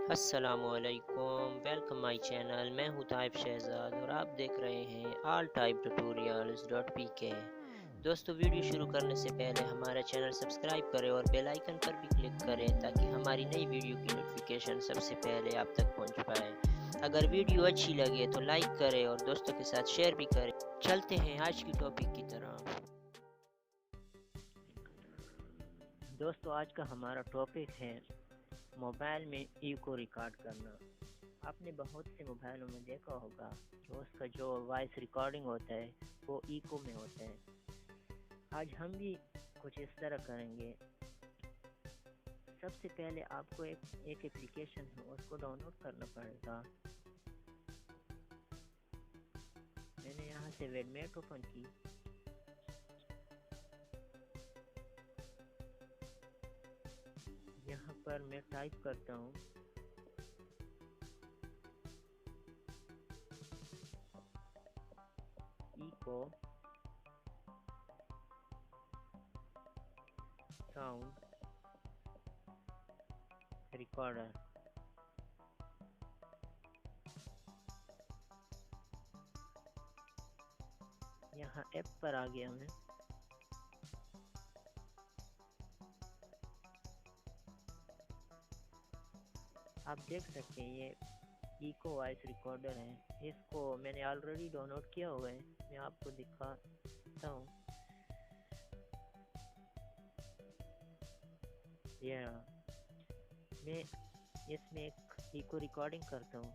अस्सलामुअलैकुम, welcome my channel. मैं हूँ ताइफ शहजाद और आप देख रहे हैं ऑल टाइप ट्यूटोरियल्स.PK। दोस्तों, वीडियो शुरू करने से पहले हमारा चैनल सब्सक्राइब करें और बेल आइकन पर भी क्लिक करें ताकि हमारी नई वीडियो की नोटिफिकेशन सबसे पहले आप तक पहुँच पाए। अगर वीडियो अच्छी लगे तो लाइक करें और दोस्तों के साथ शेयर भी करें। चलते हैं आज की टॉपिक की तरफ। दोस्तों, आज का हमारा टॉपिक है मोबाइल में इको रिकॉर्ड करना। आपने बहुत से मोबाइलों में देखा होगा कि उसका जो वॉइस रिकॉर्डिंग होता है वो इको में होता है। आज हम भी कुछ इस तरह करेंगे। सबसे पहले आपको एक एप्लीकेशन है उसको डाउनलोड करना पड़ेगा। मैंने यहाँ से वेडमेट ओपन की। यहाँ पर मैं टाइप करता हूँ इको साउंड रिकॉर्डर। यहाँ ऐप पर आ गया मैं। आप देख सकते हैं ये इको वॉइस रिकॉर्डर है। इसको मैंने ऑलरेडी डाउनलोड किया हुआ है। मैं आपको दिखाता हूँ। ये मैं इसमें एक इको रिकॉर्डिंग करता हूँ।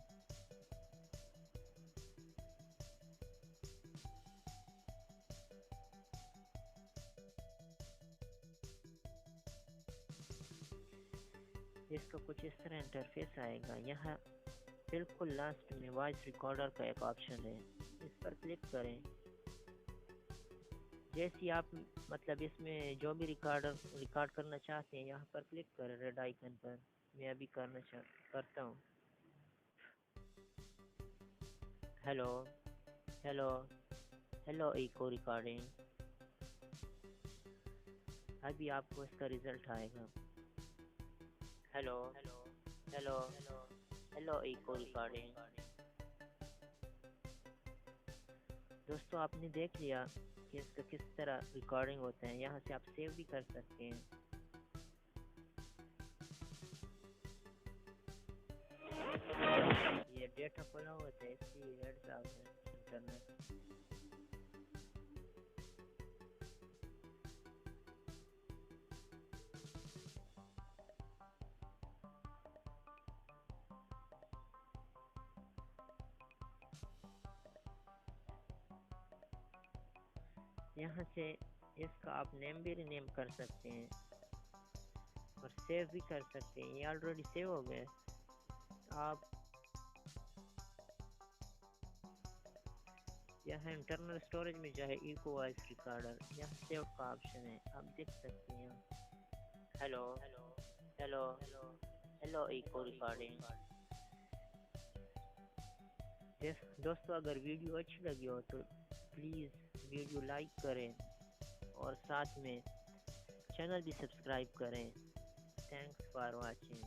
इसका कुछ इस तरह इंटरफेस आएगा। यहाँ बिल्कुल लास्ट में वॉइस रिकॉर्डर का एक ऑप्शन है, इस पर क्लिक करें। जैसे आप मतलब इसमें जो भी रिकॉर्ड करना चाहते हैं यहाँ पर क्लिक करें रेड आइकन पर। मैं अभी करता हूँ। Hello hello hello echo recording. अभी आपको इसका रिजल्ट आएगा। Hello hello hello hello echo recording. दोस्तों, आपने देख लिया कि इसका किस तरह रिकॉर्डिंग होता है। यहाँ से आप सेव भी कर सकते हैं। ये डेटा खोला होता है, इसकी एड्स आते हैं इंटरनेट। यहाँ से इसका आप नेम भी रीनेम कर सकते हैं और सेव भी कर सकते हैं। ये ऑलरेडी सेव हो गए। आप यहाँ इंटरनल स्टोरेज में जाए इको वॉइस रिकॉर्डर, यहाँ सेव का ऑप्शन है, आप देख सकते हैं। Hello hello hello hello echo recording. दोस्तों, अगर वीडियो अच्छी लगी हो तो प्लीज़ वीडियो लाइक करें और साथ में चैनल भी सब्सक्राइब करें। Thanks for watching.